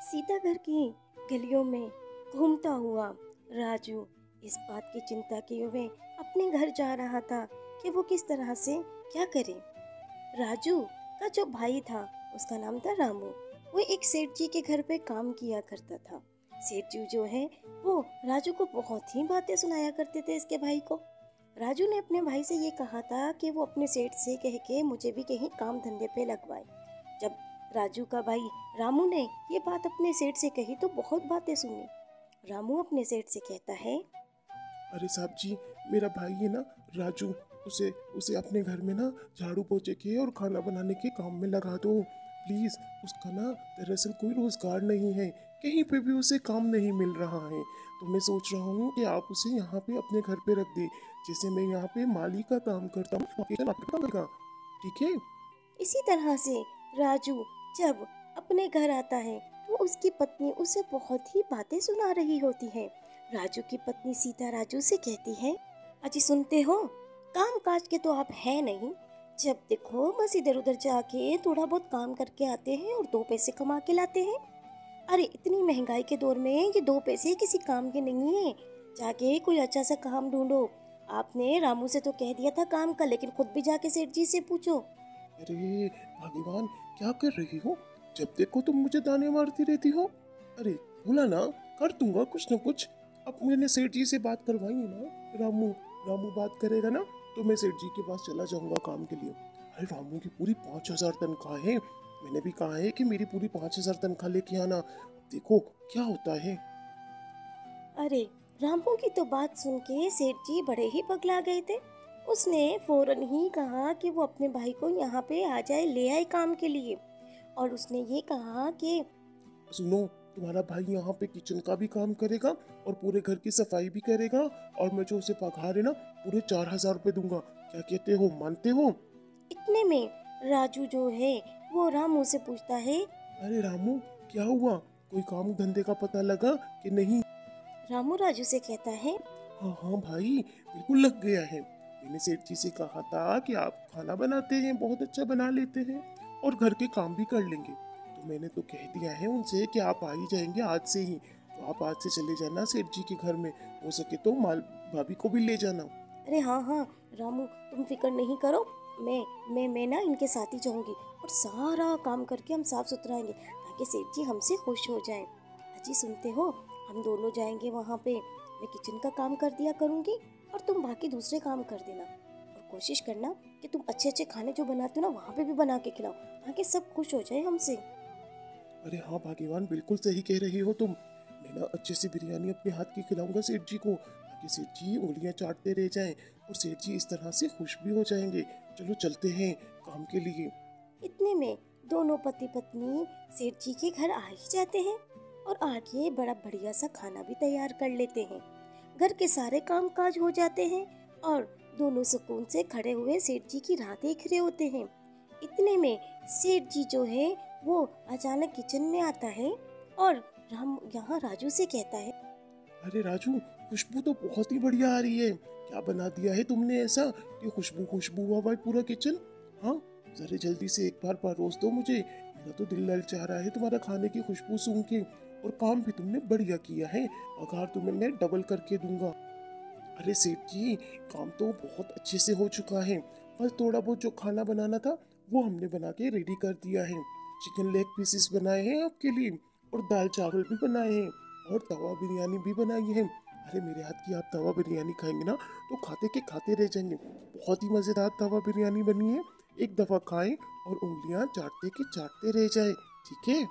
सीता घर की गलियों में घूमता हुआ राजू इस बात की चिंता किए हुए अपने घर जा रहा था कि वो किस तरह से क्या करे। राजू का जो भाई था उसका नाम था रामू। वो एक सेठ जी के घर पे काम किया करता था। सेठ जी जो है वो राजू को बहुत ही बातें सुनाया करते थे इसके भाई को। राजू ने अपने भाई से ये कहा था कि वो अपने सेठ से कह के मुझे भी कहीं काम धंधे पे लगवाए। जब राजू का भाई रामू ने ये बात अपने सेठ से कही तो बहुत बातें सुनी। रामू अपने सेठ से कहता है, अरे साहब जी, मेरा भाई है ना राजू, उसे उसे अपने घर में ना झाड़ू पोछे के और खाना बनाने के काम में लगा दो प्लीज़। उसका ना दरअसल कोई रोज़गार नहीं है, कहीं पे भी उसे काम नहीं मिल रहा है। तो मैं सोच रहा हूँ कि आप उसे यहाँ पे अपने घर पे रख दें। जैसे मैं यहाँ पे माली का काम करता हूँ, आपके काम करेगा, ठीक है? इसी तरह से राजू जब अपने घर आता है तो उसकी पत्नी उसे बहुत ही बातें सुना रही होती है। राजू की पत्नी सीता राजू से कहती है, अजी सुनते हो, काम काज के तो आप है नहीं। जब देखो बस इधर उधर जाके थोड़ा बहुत काम करके आते हैं और दो पैसे कमा के लाते हैं। अरे इतनी महंगाई के दौर में ये दो पैसे किसी काम के नहीं है। जाके कोई अच्छा सा काम ढूंढो। आपने रामू से तो कह दिया था काम का, लेकिन खुद भी जाके सेठ जी से पूछो। अरे भगवान, क्या कर रही हो? जब देखो तुम मुझे ताने मारती रहती हो। अरे बोला ना, कर दूंगा कुछ ना कुछ। अब मैंने सेठ जी से बात करवाई है ना, रामू रामू बात करेगा ना, तो मैं सेठ जी के पास चला जाऊंगा काम के लिए। अरे रामू की पूरी 5,000 तनख्वाह है। मैंने भी कहा है कि मेरी पूरी 5,000 तनख्वाह लेके आना। देखो क्या होता है। अरे रामू की तो बात सुन के सेठ जी बड़े ही पगला गए थे। उसने फौरन ही कहा कि वो अपने भाई को यहाँ पे आ जाए, ले आए काम के लिए। और उसने ये कहा कि सुनो, तुम्हारा भाई यहाँ पे किचन का भी काम करेगा और पूरे घर की सफाई भी करेगा। और मैं जो उसे पगार है ना, पूरे 4,000 रुपये दूंगा। क्या कहते हो, मानते हो? इतने में राजू जो है वो रामू से पूछता है। अरे रामू, क्या हुआ? कोई काम धंधे का पता लगा कि नहीं? रामू राजू से कहता है, हाँ हाँ भाई, बिल्कुल लग गया है। मैंने सेठ जी से कहा था कि आप खाना बनाते हैं, बहुत अच्छा बना लेते हैं और घर के काम भी कर लेंगे। तो मैंने तो कह दिया है उनसे कि आप आ ही जाएंगे आज से ही। तो आप आज से चले जाना सेठ जी के घर में। हो सके तो माल भाभी को भी ले जाना। अरे हाँ हाँ रामू, तुम फिक्र नहीं करो। मैं ना इनके साथ ही जाऊंगी और सारा काम करके हम साफ सुथराएंगे ताकि सेठ जी हमसे खुश हो जाएं। अजी सुनते हो, हम दोनों जाएंगे वहाँ पे। मैं किचन का काम कर दिया करूंगी और तुम बाकी दूसरे काम कर देना। और कोशिश करना कि तुम अच्छे अच्छे खाने जो बनाते हो ना वहाँ पे भी बना के खिलाओ ताकि सब खुश हो जाए हमसे। अरे हाँ भाग्यवान, बिल्कुल सही कह रही हो तुम। मैं ना अच्छे से बिरयानी अपने हाथ की खिलाऊंगा सेठ जी को, ताकि सेठ जी उंगलियां चाटते रह जाएं और सेठ जी इस तरह से खुश भी हो जाएंगे। चलो चलते हैं काम के लिए। इतने में दोनों पति पत्नी सेठ जी के घर आ ही जाते हैं और आके बड़ा बढ़िया सा खाना भी तैयार कर लेते हैं। घर के सारे काम काज हो जाते हैं और दोनों सुकून से खड़े हुए सेठ जी की राह देख रहे होते हैं। इतने में सेठ जी जो है वो अचानक किचन में आता है और राम यहाँ राजू से कहता है, अरे राजू, खुशबू तो बहुत ही बढ़िया आ रही है। क्या बना दिया है तुमने ऐसा कि खुशबू खुशबू हुआ भाई पूरा किचन? हाँ, जरा जल्दी से एक बार परोस दो मुझे। मेरा तो दिल ललचा रहा है तुम्हारा खाने की खुशबू सूंघ के। और काम भी तुमने बढ़िया किया है, पगार तुम्हें मैं डबल करके दूंगा। अरे सेठ जी, काम तो बहुत अच्छे से हो चुका है। बस थोड़ा बहुत जो खाना बनाना था वो हमने बना के रेडी कर दिया है। चिकन लेग पीसेस बनाए हैं आपके लिए और दाल चावल भी बनाए हैं और तवा बिरयानी भी बनाई है। अरे मेरे हाथ की आप तवा बिरयानी खाएंगे ना तो खाते के खाते रह जाएंगे। बहुत ही मज़ेदार तवा बिरयानी बनी है। एक दफ़ा खाएं और उंगलियां चाटते के चाटते रह जाए, ठीक है?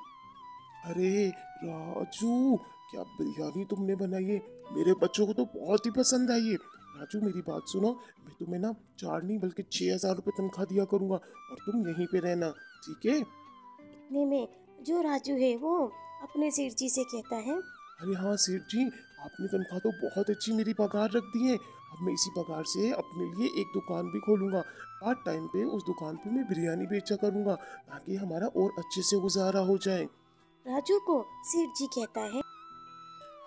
अरे राजू, क्या बिरयानी तुमने बनाई है! मेरे बच्चों को तो बहुत ही पसंद आई है। राजू मेरी बात सुनो, मैं तुम्हें ना 4 नहीं बल्कि 6,000 रुपये तनख्वाह दिया करूंगा और तुम यहीं पे रहना, ठीक है? इतने में जो राजू है वो अपने सेठ जी से कहता है, अरे हाँ सेठ जी, आपने तनख्वाह तो बहुत अच्छी मेरी पगार रख दी है। अब मैं इसी पगार से अपने लिए एक दुकान भी खोलूंगा। पार्ट टाइम पे उस दुकान पे मैं बिरयानी बेचा करूंगा ताकि हमारा और अच्छे से गुजारा हो जाए। राजू को सेठ जी कहता है,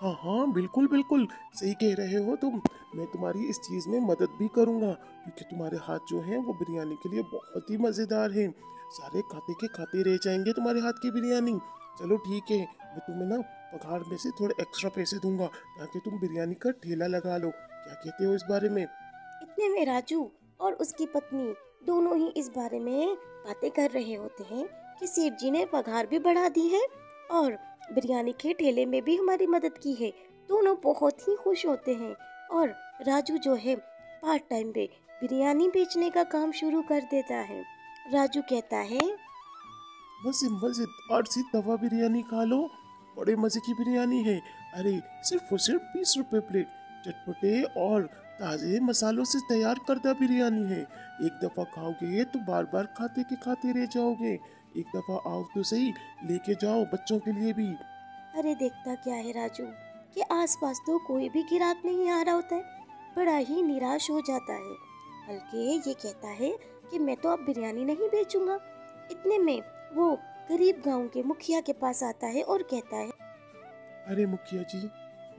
हाँ हाँ, बिल्कुल बिल्कुल सही कह रहे हो तुम। मैं तुम्हारी इस चीज़ में मदद भी करूँगा क्योंकि तुम्हारे हाथ जो हैं वो बिरयानी के लिए बहुत ही मज़ेदार हैं। सारे खाते के खाते रह जाएंगे तुम्हारे हाथ की बिरयानी। चलो ठीक है, मैं तुम्हें ना पगार में से थोड़े एक्स्ट्रा पैसे दूंगा ताकि तुम बिरयानी का ठेला लगा लो। क्या कहते हो इस बारे में? इतने में राजू और उसकी पत्नी दोनों ही इस बारे में बातें कर रहे होते हैं कि सेठ जी ने पगार भी बढ़ा दी है और बिरयानी के ठेले में भी हमारी मदद की है। दोनों बहुत ही खुश होते हैं और राजू जो है पार्ट टाइम पे बिरयानी बेचने का काम शुरू कर देता है। राजू कहता है, बस सिंपल से 8 से तवा बिरयानी खा लो, बड़े मज़े की बिरयानी है। अरे सिर्फ और सिर्फ 20 रुपए प्लेट, चटपटे और ताज़े मसालों से तैयार करदा बिरयानी है। एक दफ़ा खाओगे तो बार बार खाते के खाते रह जाओगे। एक दफ़ा आओ तो सही, लेके जाओ बच्चों के लिए भी। अरे देखता क्या है राजू कि आसपास तो कोई भी ग्राहक नहीं आ रहा होता है। बड़ा ही निराश हो जाता है, बल्कि ये कहता है कि मैं तो अब बिरयानी नहीं बेचूंगा। इतने में वो गरीब गांव के मुखिया के पास आता है और कहता है, अरे मुखिया जी,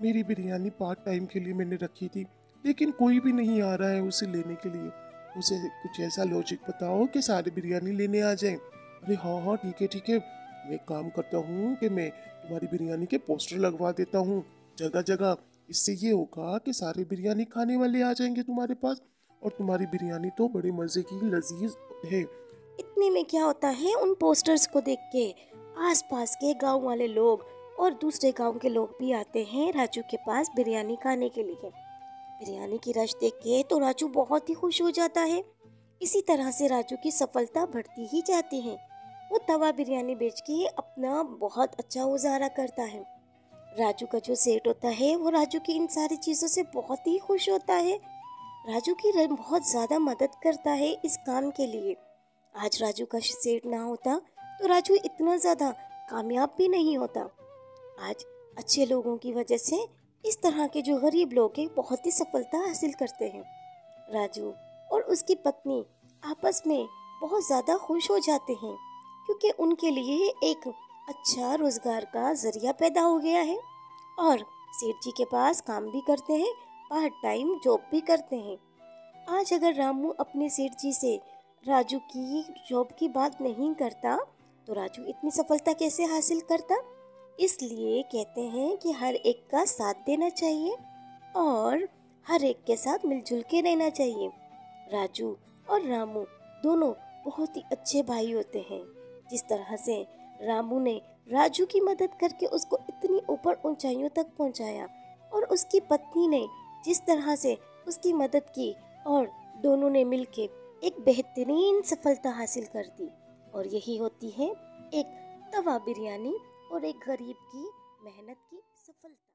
मेरी बिरयानी पार्ट टाइम के लिए मैंने रखी थी, लेकिन कोई भी नहीं आ रहा है उसे लेने के लिए। उसे कुछ ऐसा लॉजिक बताओ कि सारे बिरयानी लेने आ जाएं। अरे हाँ हाँ ठीक है ठीक है, मैं एक काम करता हूँ कि मैं तुम्हारी बिरयानी के पोस्टर लगवा देता हूँ जगह जगह। इससे ये होगा कि सारे बिरयानी खाने वाले आ जाएंगे तुम्हारे पास, और तुम्हारी बिरयानी तो बड़े मज़े की लजीज है। इतने में क्या होता है उन पोस्टर्स को देख के आसपास के गांव वाले लोग और दूसरे गांव के लोग भी आते हैं राजू के पास बिरयानी खाने के लिए। बिरयानी की रश देख के तो राजू बहुत ही खुश हो जाता है। इसी तरह से राजू की सफलता बढ़ती ही जाती है। वो तवा बिरयानी बेच के अपना बहुत अच्छा गुजारा करता है। राजू का जो सेठ होता है वो राजू की इन सारी चीज़ों से बहुत ही खुश होता है। राजू की बहुत ज़्यादा मदद करता है इस काम के लिए। आज राजू का सेठ ना होता तो राजू इतना ज़्यादा कामयाब भी नहीं होता। आज अच्छे लोगों की वजह से इस तरह के जो गरीब लोग हैं बहुत ही सफलता हासिल करते हैं। राजू और उसकी पत्नी आपस में बहुत ज़्यादा खुश हो जाते हैं क्योंकि उनके लिए एक अच्छा रोज़गार का जरिया पैदा हो गया है और सेठ जी के पास काम भी करते हैं, पार्ट टाइम जॉब भी करते हैं। आज अगर रामू अपने सेठ जी से राजू की जॉब की बात नहीं करता तो राजू इतनी सफलता कैसे हासिल करता। इसलिए कहते हैं कि हर एक का साथ देना चाहिए और हर एक के साथ मिलजुल के रहना चाहिए। राजू और रामू दोनों बहुत ही अच्छे भाई होते हैं। जिस तरह से रामू ने राजू की मदद करके उसको इतनी ऊपर ऊंचाइयों तक पहुंचाया और उसकी पत्नी ने जिस तरह से उसकी मदद की और दोनों ने मिलके एक बेहतरीन सफलता हासिल कर दी। और यही होती है एक तवा बिरयानी और एक गरीब की मेहनत की सफलता।